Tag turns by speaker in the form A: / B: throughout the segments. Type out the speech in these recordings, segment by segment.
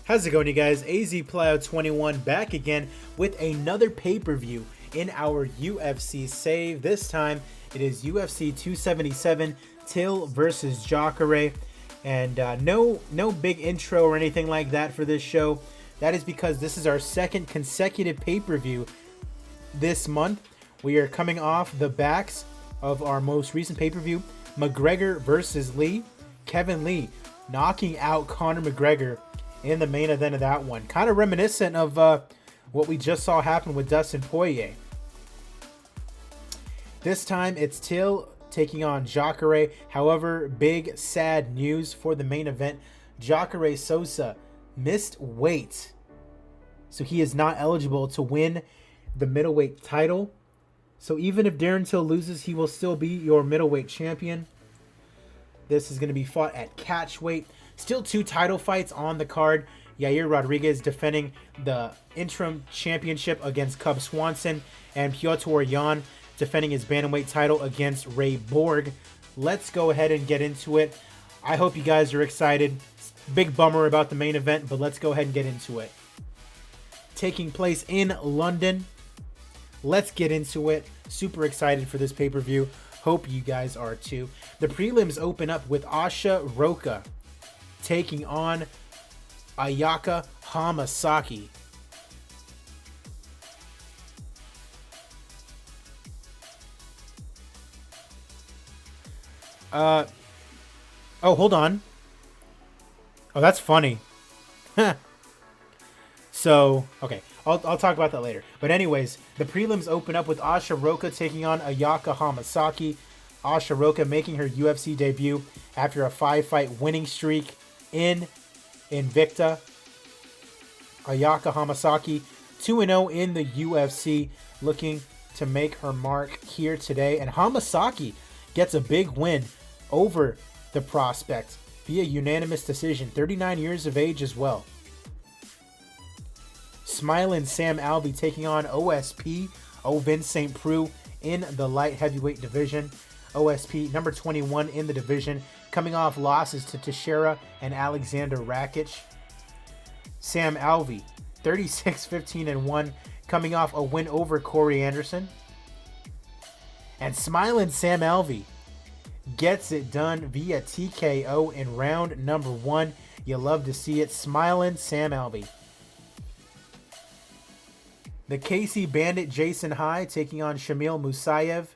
A: How's it going, you guys? AZ Plyo 21 back again with another pay-per-view in our UFC save. This time it is UFC 277 Till versus JACARE, and no big intro or anything like that for this show. That is because this is our second consecutive pay-per-view this month. We are coming off the backs of our most recent pay-per-view, McGregor versus Lee. Kevin Lee knocking out Conor McGregor in the main event of that one. Kind of reminiscent of what we just saw happen with Dustin Poirier. This time it's Till taking on JACARE. However, big sad news for the main event. JACARE SOUZA missed weight, so he is not eligible to win the middleweight title. So even if Darren Till loses, he will still be your middleweight champion. This is going to be fought at catchweight. Still two title fights on the card. Yair Rodriguez defending the interim championship against Cub Swanson, and Piotr Yan defending his bantamweight title against Ray Borg. Let's go ahead and get into it. I hope you guys are excited. Big bummer about the main event, but let's go ahead and get into it. Taking place in London. Let's get into it. Super excited for this pay-per-view. Hope you guys are too. The prelims open up with Asha Roka taking on Ayaka Hamasaki. Oh, hold on. Oh, that's funny. So, okay. I'll talk about that later. But anyways, the prelims open up with Asha Roka taking on Ayaka Hamasaki. Asha Roka making her UFC debut after a 5-fight winning streak in Invicta. Ayaka Hamasaki 2-0 in the UFC, looking to make her mark here today. And Hamasaki gets a big win over the prospect via unanimous decision. 39 years of age as well. Smiling Sam Alvey taking on OSP, Ovin St. Preux, in the light heavyweight division. OSP, number 21 in the division, coming off losses to Teixeira and Alexander Rakic. Sam Alvey, 36-15-1, coming off a win over Corey Anderson. And Smiling Sam Alvey gets it done via TKO in round number 1. You love to see it. Smiling Sam Alvey. The KC Bandit Jason High taking on Shamil Musayev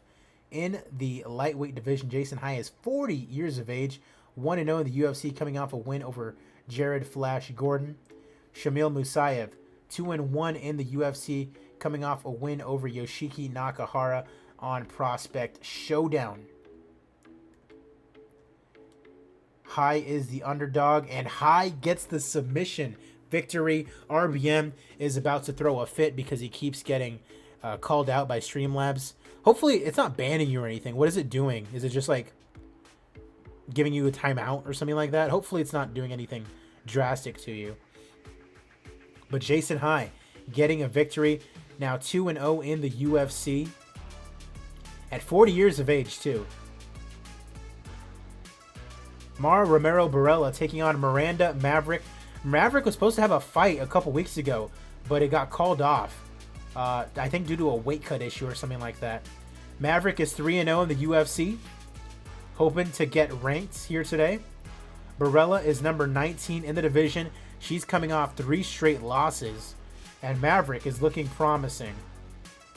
A: in the lightweight division. Jason High is 40 years of age, 1-0 in the UFC, coming off a win over Jared Flash Gordon. Shamil Musayev, 2-1 in the UFC, coming off a win over Yoshiki Nakahara on Prospect Showdown. High is the underdog, and High gets the submission victory. RBM is about to throw a fit because he keeps getting called out by Streamlabs. Hopefully it's not banning you or anything. What is it doing? Is it just like giving you a timeout or something like that? Hopefully it's not doing anything drastic to you. But Jason High getting a victory. Now 2-0 in the UFC. At 40 years of age too. Mara Romero Barella taking on Miranda Maverick. Maverick was supposed to have a fight a couple weeks ago, but it got called off. I think due to a weight cut issue or something like that. Maverick is 3-0 in the UFC, hoping to get ranked here today. Barella is number 19 in the division. She's coming off 3 straight losses, and Maverick is looking promising.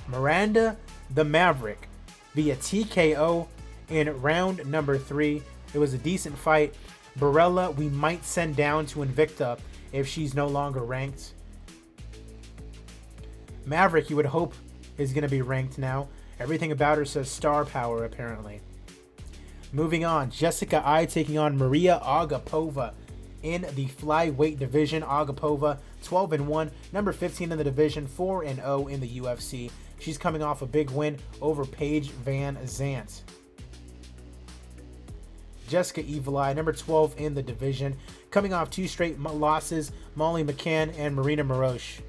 A: Miranda the Maverick via TKO in round number 3. It was a decent fight. Barella, we might send down to Invicta if she's no longer ranked. Maverick, you would hope, is going to be ranked now. Everything about her says star power, apparently. Moving on, Jessica I taking on Maria Agapova in the flyweight division. Agapova, 12-1, number 15 in the division, 4-0 in the UFC. She's coming off a big win over Paige Van Zant. Jessica Evil Eye, number 12 in the division, coming off 2 straight losses, Molly McCann and Marina Morosh.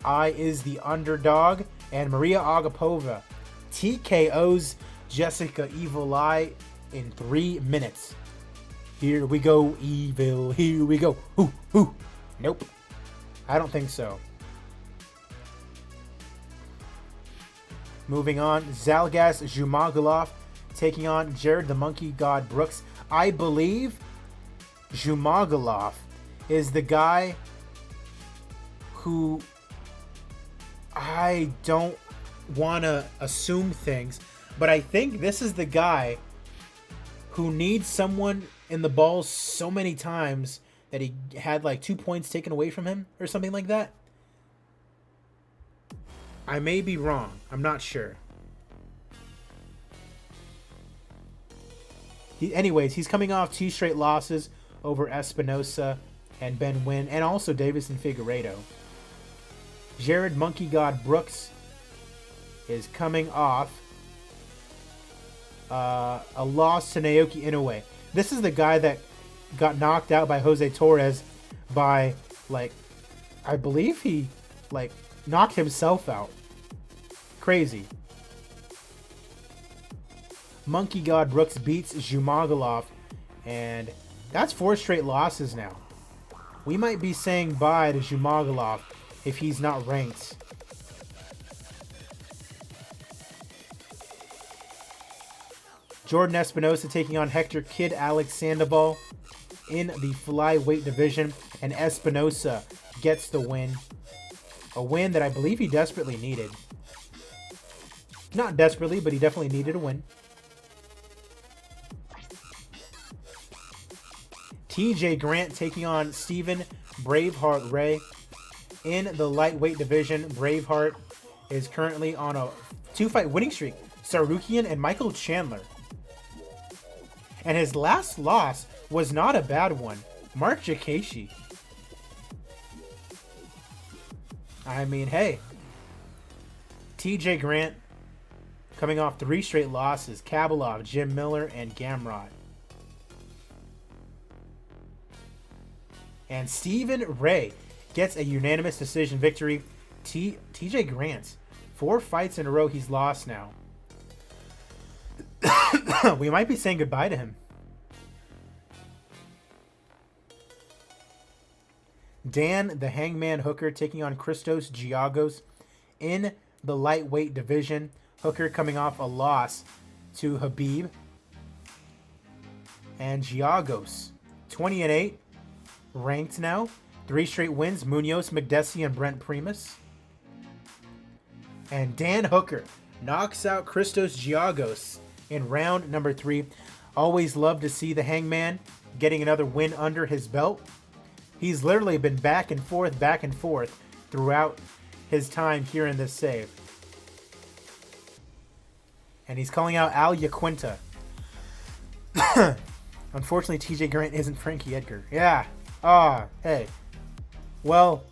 A: I is the underdog, and Maria Agapova TKOs Jessica Evil Eye in 3 minutes. Here we go, evil. Here we go. Ooh, ooh. Nope. I don't think so. Moving on, Zalgas Zhumagulov taking on Jared the Monkey God Brooks. I believe Zhumagulov is the guy who I don't want to assume things, but I think this is the guy who needs someone in the balls so many times that he had like 2 points taken away from him or something like that. I may be wrong. I'm not sure. Anyways, he's coming off 2 straight losses over Espinosa and Ben Nguyen, and also Davison Figueiredo. Jared Monkey God Brooks is coming off a loss to Naoki Inoue. This is the guy that got knocked out by Jose Torres by, like, I believe he, like, knocked himself out. Crazy. Monkey God Brooks beats Zhumagulov, and that's 4 straight losses now. We might be saying bye to Zhumagulov if he's not ranked. Jordan Espinosa taking on Hector Kid Alex Sandoval in the flyweight division, and Espinosa gets the win. A win that I believe he desperately needed. Not desperately, but he definitely needed a win. TJ Grant taking on Steven Braveheart Ray in the lightweight division. Braveheart is currently on a 2-fight winning streak. Sarukian and Michael Chandler. And his last loss was not a bad one. Mark Jakashi. I mean, hey. TJ Grant coming off 3 straight losses. Kabalov, Jim Miller, and Gamrot. And Stephen Ray gets a unanimous decision victory. TJ Grant, 4 fights in a row he's lost now. We might be saying goodbye to him. Dan the Hangman Hooker taking on Christos Giagos in the lightweight division. Hooker coming off a loss to Habib. And Giagos, 20-8, ranked now. 3 straight wins, Munoz, McDessie, and Brent Primus. And Dan Hooker knocks out Christos Giagos in round number 3. Always love to see the Hangman getting another win under his belt. He's literally been back and forth throughout his time here in this save. And he's calling out Al Yaquinta. Unfortunately, TJ Grant isn't Frankie Edgar. Yeah. Hey. Well,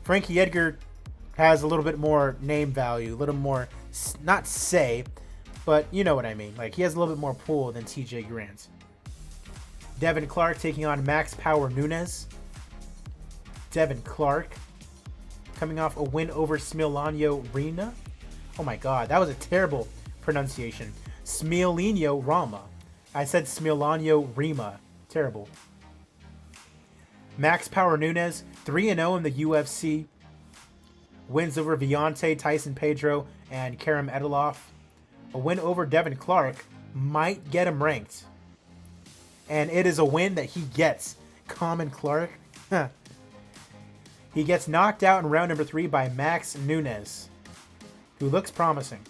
A: Frankie Edgar has a little bit more name value, a little more, not say, but you know what I mean. Like, he has a little bit more pull than TJ Grant. Devin Clark taking on Max Power Nunes. Devin Clark coming off a win over Smilanio Rina. Oh my god, that was a terrible pronunciation. Smilanio Rama. I said Smilanio Rima. Terrible. Max Power Nunes, 3-0 in the UFC. Wins over Viante, Tyson Pedro, and Karim Edilov. A win over Devin Clark might get him ranked. And it is a win that he gets. Common Clark. He gets knocked out in round number 3 by Max Nunes, who looks promising.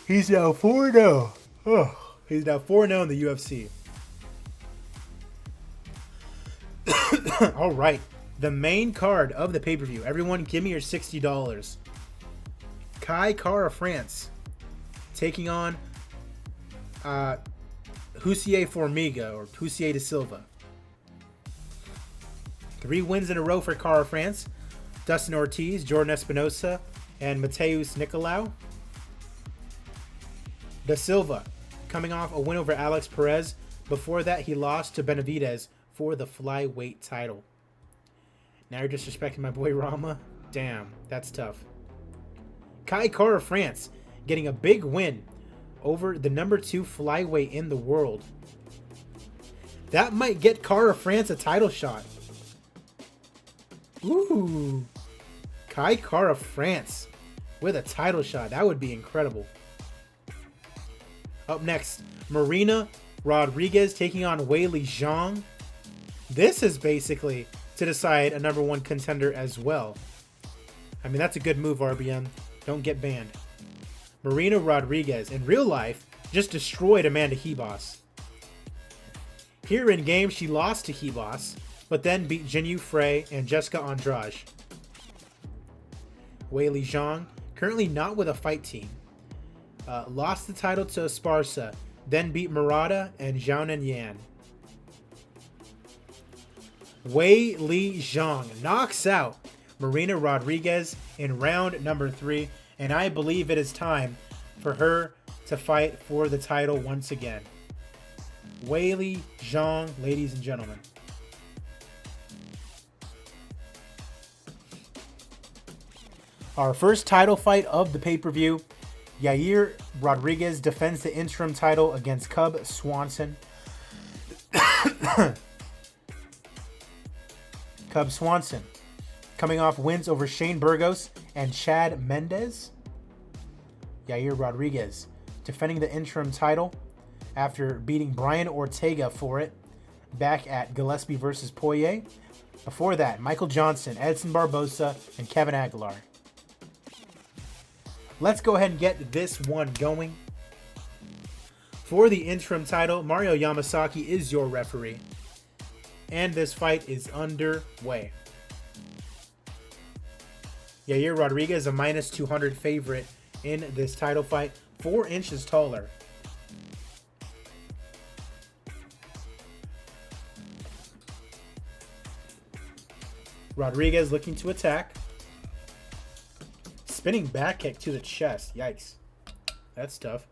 A: He's now 4-0. Oh, he's now 4-0 in the UFC. All right, the main card of the pay-per-view. Everyone, give me your $60. Kai Kara France taking on Hussier Formiga, or Hussier de Silva. 3 wins in a row for Kara France. Dustin Ortiz, Jordan Espinosa, and Mateus Nicolau. De Silva coming off a win over Alex Perez. Before that, he lost to Benavidez for the flyweight title. Now you're disrespecting my boy Rama? Damn, that's tough. Kai Kara France getting a big win over the #2 flyweight in the world. That might get Cara France a title shot. Ooh. Cara France with a title shot. That would be incredible. Up next, Marina Rodriguez taking on Weili Zhang. This is basically to decide a #1 contender as well. I mean, that's a good move, RBN. Don't get banned. Marina Rodriguez, in real life, just destroyed Amanda Ribas. Here in game, she lost to Ribas, but then beat Jinyu Frey and Jessica Andrade. Weili Zhang, currently not with a fight team. Lost the title to Esparza, then beat Murata and Zhang Yan. Weili Zhang knocks out Marina Rodriguez in round #3, and I believe it is time for her to fight for the title once again. Weili Zhang, ladies and gentlemen. Our first title fight of the pay-per-view. Yair Rodriguez defends the interim title against Cub Swanson. Cub Swanson coming off wins over Shane Burgos and Chad Mendes. Yair Rodriguez defending the interim title after beating Brian Ortega for it back at Gillespie versus Poirier. Before that, Michael Johnson, Edson Barbosa, and Kevin Aguilar. Let's go ahead and get this one going. For the interim title, Mario Hamasaki is your referee. And this fight is underway. Yair Rodriguez, a -200 favorite in this title fight, 4 inches taller. Rodriguez looking to attack. Spinning back kick to the chest. Yikes. That's tough.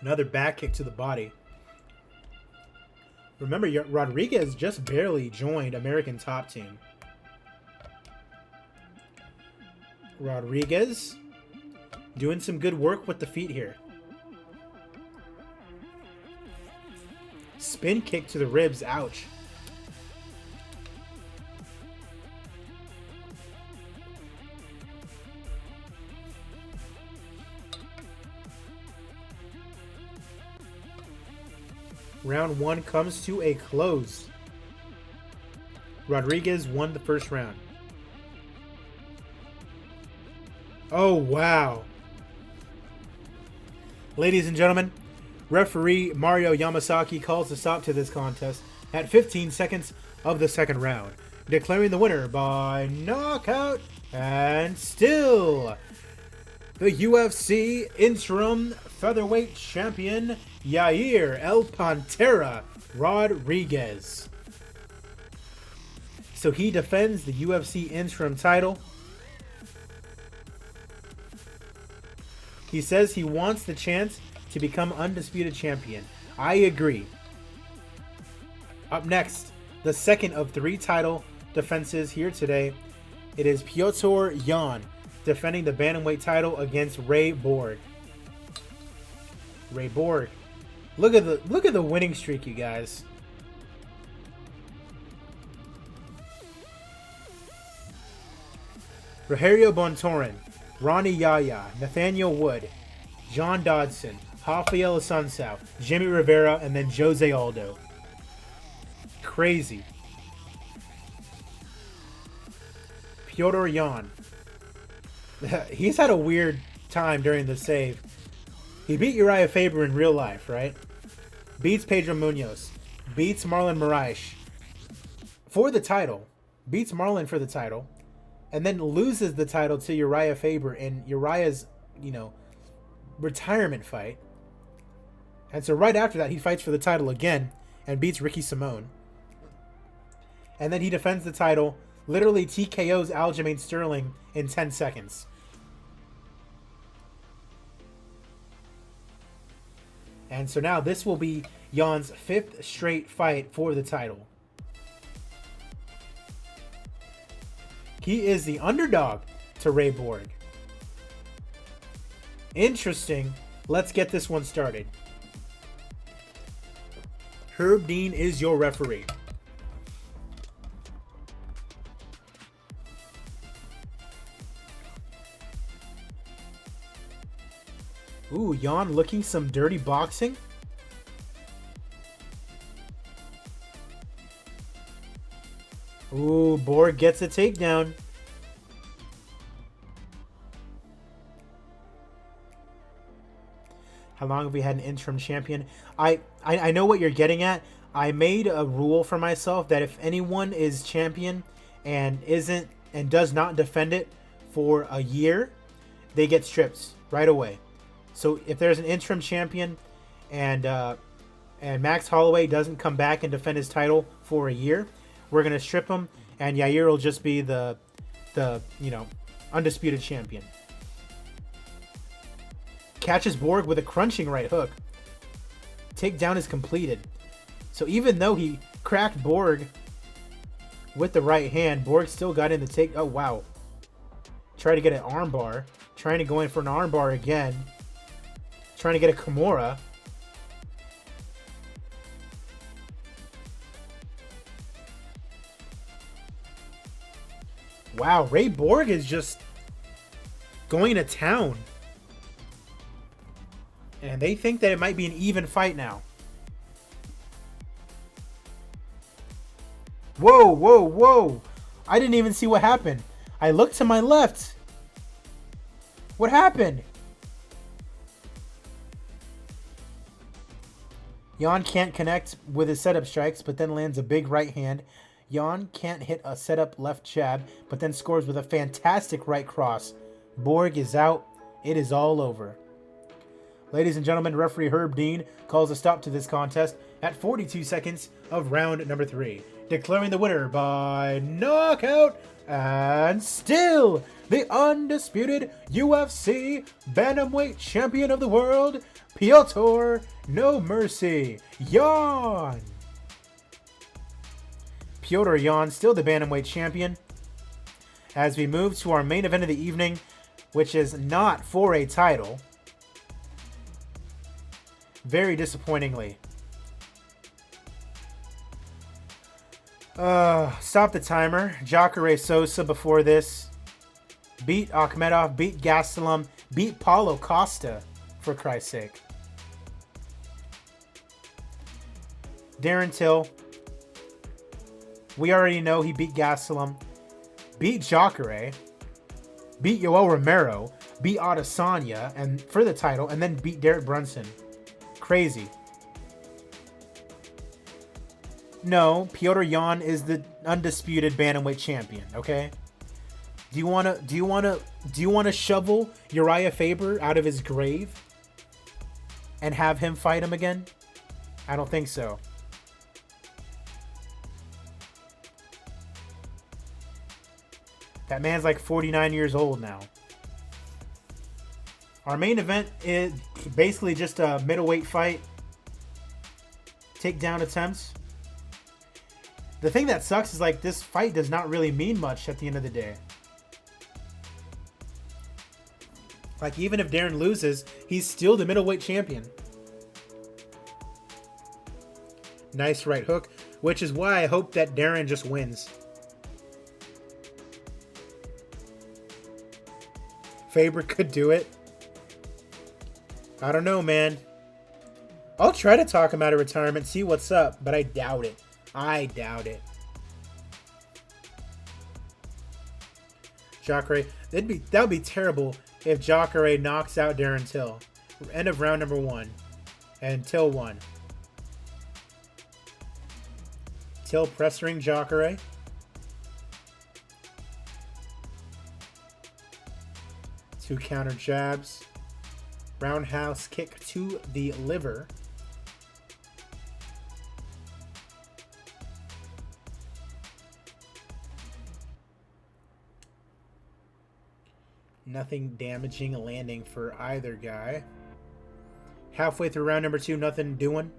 A: Another back kick to the body. Remember, Rodriguez just barely joined American Top Team. Rodriguez doing some good work with the feet here. Spin kick to the ribs. Ouch. Round 1 comes to a close. Rodriguez won the first round. Oh, wow. Ladies and gentlemen, referee Mario Hamasaki calls a stop to this contest at 15 seconds of the second round, declaring the winner by knockout and still the UFC interim featherweight champion, Yair El Pantera Rodriguez. So he defends the UFC interim title. He says he wants the chance to become undisputed champion. I agree. Up next, the second of 3 title defenses here today. It is Piotr Yan defending the bantamweight title against Ray Borg. Ray Borg. Look at the winning streak, you guys. Rogerio Bontorin, Ronnie Yaya, Nathaniel Wood, John Dodson, Rafael Assunção, Jimmy Rivera, and then Jose Aldo. Crazy. Piotr Yan. He's had a weird time during the save. He beat Uriah Faber in real life, right? Beats Pedro Munoz. Beats Marlon Moraes for the title. Beats Marlon for the title. And then loses the title to Uriah Faber in Uriah's, retirement fight. And so right after that, he fights for the title again and beats Ricky Simone. And then he defends the title, literally TKOs Aljamain Sterling in 10 seconds. And so now this will be Jan's 5th straight fight for the title. He is the underdog to Ray Borg. Interesting. Let's get this one started. Herb Dean is your referee. Ooh, Jan looking some dirty boxing. Ooh, Borg gets a takedown. How long have we had an interim champion? I know what you're getting at. I made a rule for myself that if anyone is champion and does not defend it for a year, they get stripped right away. So if there's an interim champion and Max Holloway doesn't come back and defend his title for a year, we're gonna strip him, and Yair will just be the undisputed champion. Catches Borg with a crunching right hook. Takedown is completed. So even though he cracked Borg with the right hand, Borg still got in the take. Oh wow! Try to get an armbar. Trying to go in for an armbar again. Trying to get a Kimura. Wow, Ray Borg is just going to town. And they think that it might be an even fight now. Whoa, whoa, whoa. I didn't even see what happened. I looked to my left. What happened? Jan can't connect with his setup strikes, but then lands a big right hand. Jan can't hit a setup left jab, but then scores with a fantastic right cross. Borg is out. It is all over. Ladies and gentlemen, referee Herb Dean calls a stop to this contest at 42 seconds of round number 3, declaring the winner by knockout and still the undisputed UFC bantamweight champion of the world, Piotr No Mercy Jan. Piotr Jan, still the bantamweight champion. As we move to our main event of the evening, which is not for a title. Very disappointingly. Stop the timer. JACARE Souza before this. Beat Akhmedov, beat Gastelum, beat Paulo Costa, for Christ's sake. Darren Till. We already know he beat Gastelum. Beat JACARE. Beat Yoel Romero. Beat Adesanya and for the title, and then beat Derek Brunson. Crazy. No, Piotr Jan is the undisputed bantamweight champion, okay? Do you want to shovel Uriah Faber out of his grave and have him fight him again? I don't think so. That man's like 49 years old now. Our main event is basically just a middleweight fight. Takedown attempts. The thing that sucks is like this fight does not really mean much at the end of the day. Like even if Darren loses, he's still the middleweight champion. Nice right hook, which is why I hope that Darren just wins. Faber could do it. I don't know, man. I'll try to talk him out of retirement, see what's up, but I doubt it. I doubt it. JACARE, that would be terrible if JACARE knocks out Darren Till. End of round number 1. And Till won. Till pressuring JACARE. Two counter jabs. Roundhouse kick to the liver. Nothing damaging landing for either guy. Halfway through round number 2, nothing doing.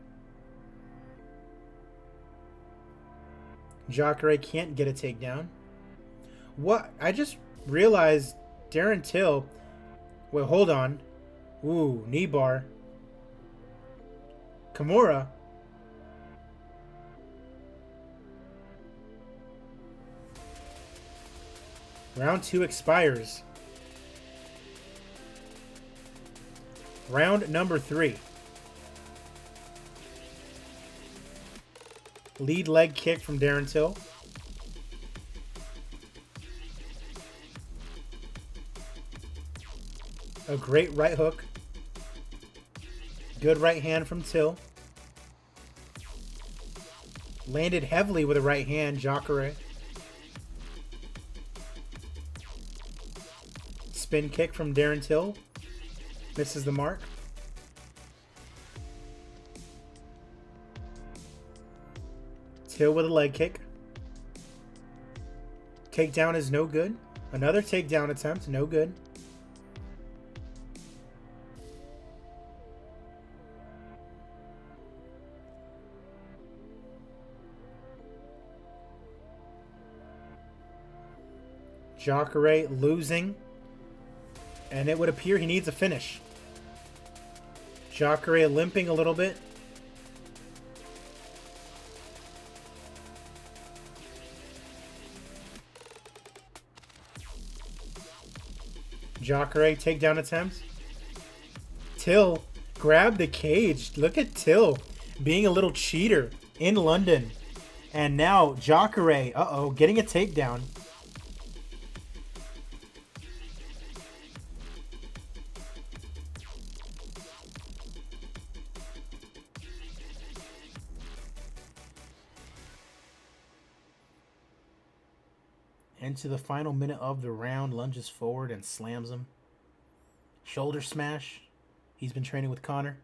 A: JACARE can't get a takedown. What? I just realized Darren Till... Wait, hold on. Ooh, knee bar. Kimura. Round 2 expires. Round number 3. Lead leg kick from Darren Till. A great right hook. Good right hand from Till. Landed heavily with a right hand, JACARE. Spin kick from Darren Till. Misses the mark. Till with a leg kick. Takedown is no good. Another takedown attempt, no good. JACARE losing. And it would appear he needs a finish. JACARE limping a little bit. JACARE takedown attempt. Till grabbed the cage. Look at Till being a little cheater in London. And now JACARE, uh-oh, getting a takedown. Into the final minute of the round, lunges forward and slams him. Shoulder smash. He's been training with Connor.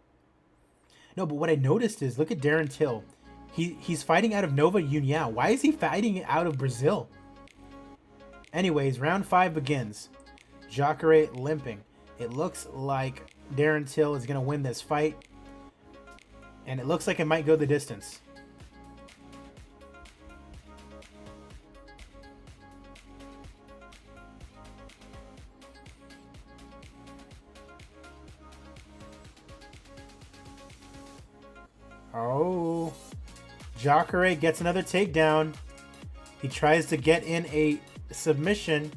A: No, but what I noticed is, look at Darren Till. He's fighting out of Nova União. Why is he fighting out of Brazil? Anyways, round 5 begins. JACARE limping. It looks like Darren Till is going to win this fight. And it looks like it might go the distance. Oh, JACARE gets another takedown. He tries to get in a submission.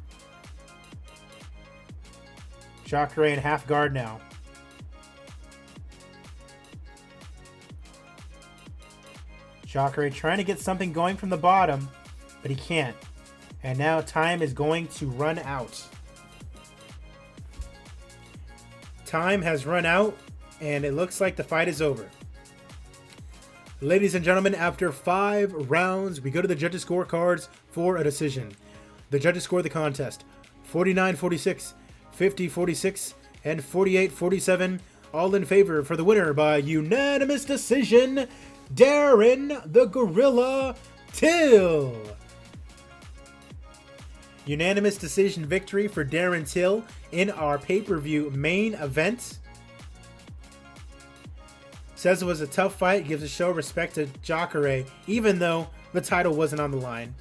A: JACARE in half guard now. JACARE trying to get something going from the bottom, but he can't. And now time is going to run out. Time has run out, and it looks like the fight is over. Ladies and gentlemen, after 5 rounds, we go to the judges' scorecards for a decision. The judges score the contest 49-46, 50-46, and 48-47, all in favor for the winner by unanimous decision, Darren the Gorilla Till. Unanimous decision victory for Darren Till in our pay-per-view main event. Says it was a tough fight, gives a show of respect to JACARE, even though the title wasn't on the line.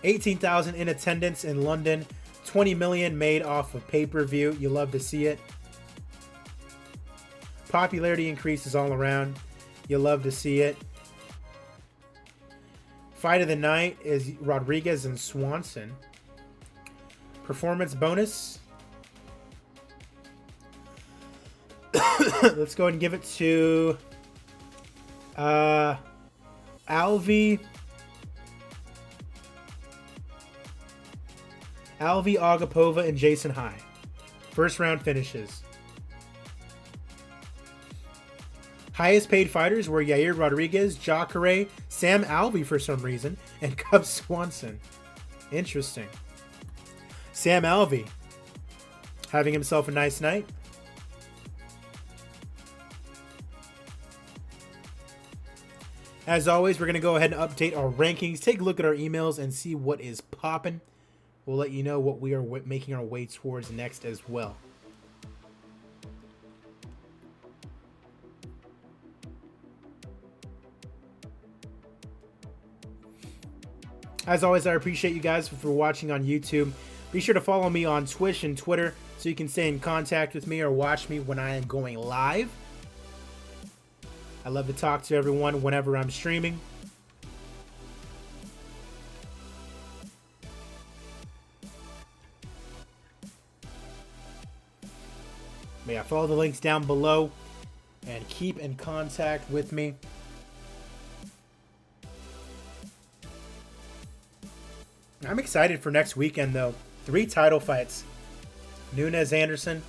A: 18,000 in attendance in London, 20 million made off of pay-per-view. You love to see it. Popularity increases all around. You love to see it. Fight of the night is Rodriguez and Swanson. Performance bonus. Let's go ahead and give it to Alvi Agapova and Jason High. First round finishes. Highest paid fighters were Yair Rodriguez, JACARE, Sam Alvey for some reason, and Cub Swanson. Interesting. Sam Alvey having himself a nice night. As always, we're going to go ahead and update our rankings, take a look at our emails, and see what is popping. We'll let you know what we are making our way towards next as well. As always, I appreciate you guys for watching on YouTube. Be sure to follow me on Twitch and Twitter so you can stay in contact with me or watch me when I am going live. I love to talk to everyone whenever I'm streaming. But yeah, follow the links down below and keep in contact with me. I'm excited for next weekend, though. 3 title fights. Nunes-Anderson,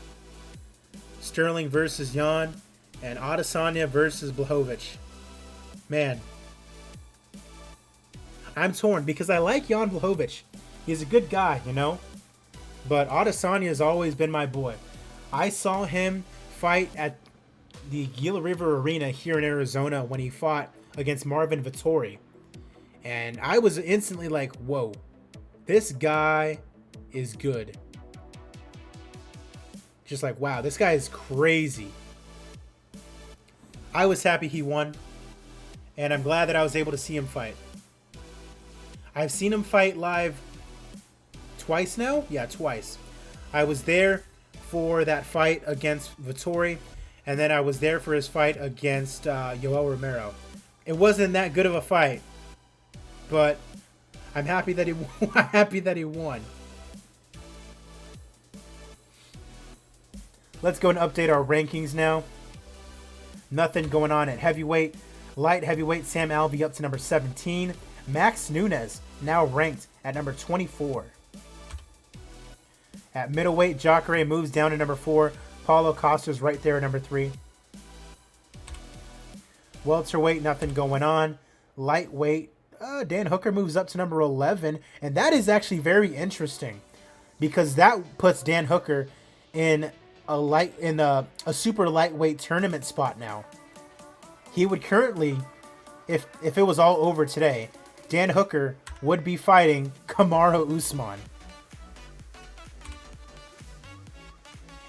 A: Sterling versus Jan, and Adesanya versus Blachowicz. Man. I'm torn because I like Jan Blachowicz. He's a good guy, you know? But Adesanya has always been my boy. I saw him fight at the Gila River Arena here in Arizona when he fought against Marvin Vettori. And I was instantly like, whoa, this guy is good. Just like, wow, this guy is crazy. I was happy he won, and I'm glad that I was able to see him fight. I've seen him fight live twice now? Yeah, twice. I was there for that fight against Vettori, and then I was there for his fight against Yoel Romero. It wasn't that good of a fight, but I'm happy that he won. Let's go and update our rankings now. Nothing going on at heavyweight. Light heavyweight, Sam Alvey up to number 17. Max Nunes now ranked at number 24. At middleweight, Jacare moves down to number 4. Paulo Costa's right there at number 3. Welterweight, nothing going on. Lightweight, Dan Hooker moves up to number 11. And that is actually very interesting because that puts Dan Hooker in a super lightweight tournament spot now. He would currently, if it was all over today, Dan Hooker would be fighting Kamaru Usman.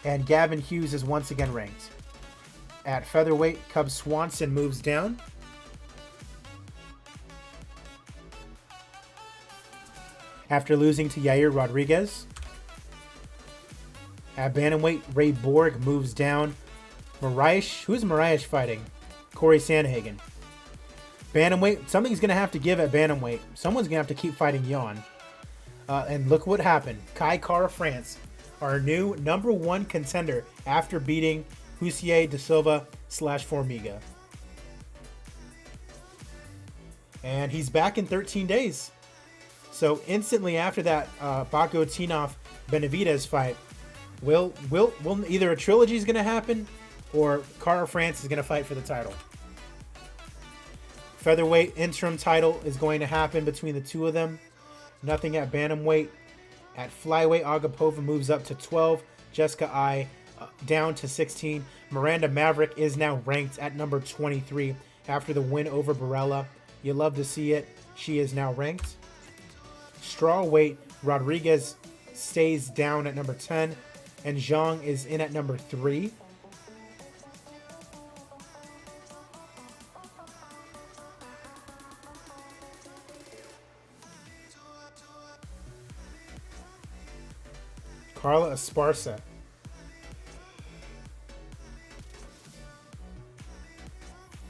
A: And Gavin Hughes is once again ranked. At featherweight, Cub Swanson moves down. After losing to Yair Rodriguez. At bantamweight, Ray Borg moves down. Who's Moraes fighting? Corey Sandhagen. Bantamweight, something's going to have to give at bantamweight. Someone's going to have to keep fighting Jan. And look what happened. Kai Kara-France, our new number 1 contender after beating Hussier, De Silva / Formiga. And he's back in 13 days. So instantly after that Bako Tinov Benavidez fight, will either a trilogy is going to happen or Kara-France is going to fight for the title. Featherweight interim title is going to happen between the two of them. Nothing at bantamweight. At flyweight, Agapova moves up to 12. Jessica Ai down to 16. Miranda Maverick is now ranked at number 23 after the win over Barella. You love to see it. She is now ranked. Strawweight, Rodriguez stays down at number 10. And Zhang is in at number 3. Carla Esparza.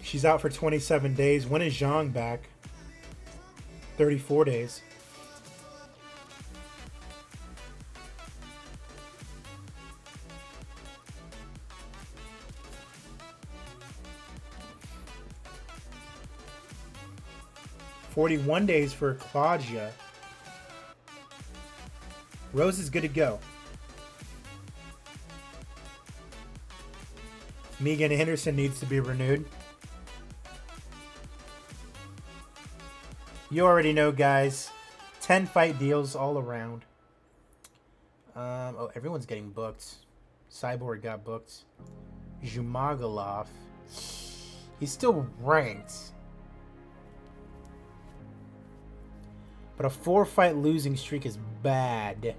A: She's out for 27 days. When is Zhang back? 34 days. "41 days for Claudia. Rose is good to go. Megan Henderson needs to be renewed. You already know, guys. 10 fight deals all around. Oh, everyone's getting booked. Cyborg got booked. Zhumagulov. He's still ranked. But a 4-fight losing streak is bad.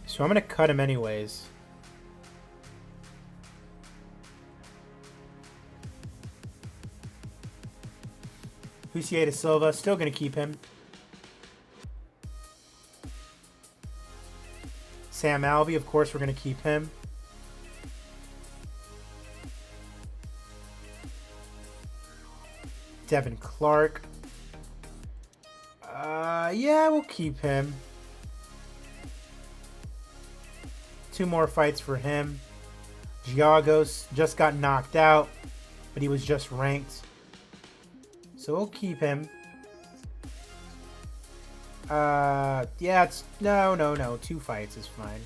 A: So I'm going to cut him anyways. Hussier De Silva, still going to keep him. Sam Alvey, of course, we're going to keep him. Devin Clark. Yeah, we'll keep him. 2 more fights for him. Giagos just got knocked out, but he was just ranked. So we'll keep him. Yeah, it's... No. 2 fights is fine.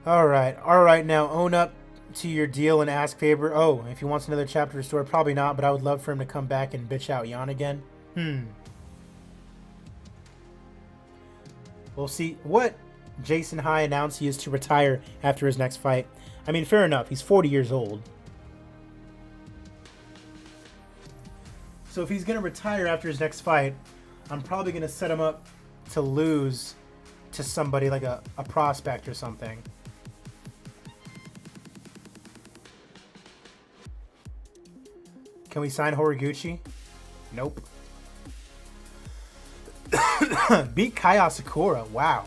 A: Alright, now own up to your deal and ask Faber. Oh, if he wants another chapter restored, probably not, but I would love for him to come back and bitch out Jan again. We'll see what Jason High announced he is to retire after his next fight. I mean, fair enough, he's 40 years old. So if he's going to retire after his next fight, I'm probably going to set him up to lose to somebody like a prospect or something. Can we sign Horiguchi? Nope. Beat Kaya Sakura. Wow.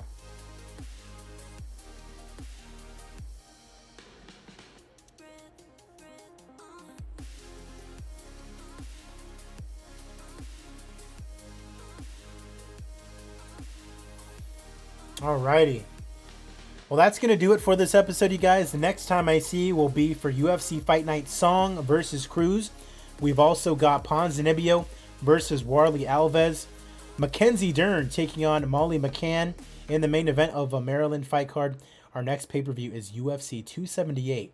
A: Alrighty. Well, that's going to do it for this episode, you guys. The next time I see you will be for UFC Fight Night Song versus Cruz. We've also got Ponzinibbio versus Warley Alves. Mackenzie Dern taking on Molly McCann in the main event of a Maryland fight card. Our next pay-per-view is UFC 278.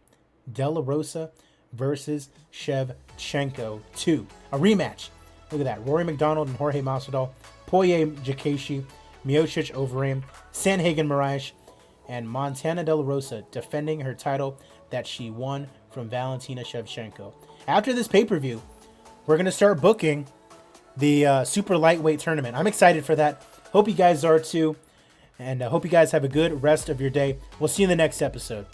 A: De La Rosa versus Shevchenko 2. A rematch. Look at that. Rory McDonald and Jorge Masvidal. Poirier Jakashi. Miocic Overeem. Sanhagen Moraes. And Montana De La Rosa defending her title that she won from Valentina Shevchenko. After this pay-per-view, we're going to start booking the super lightweight tournament. I'm excited for that. Hope you guys are too. And I hope you guys have a good rest of your day. We'll see you in the next episode.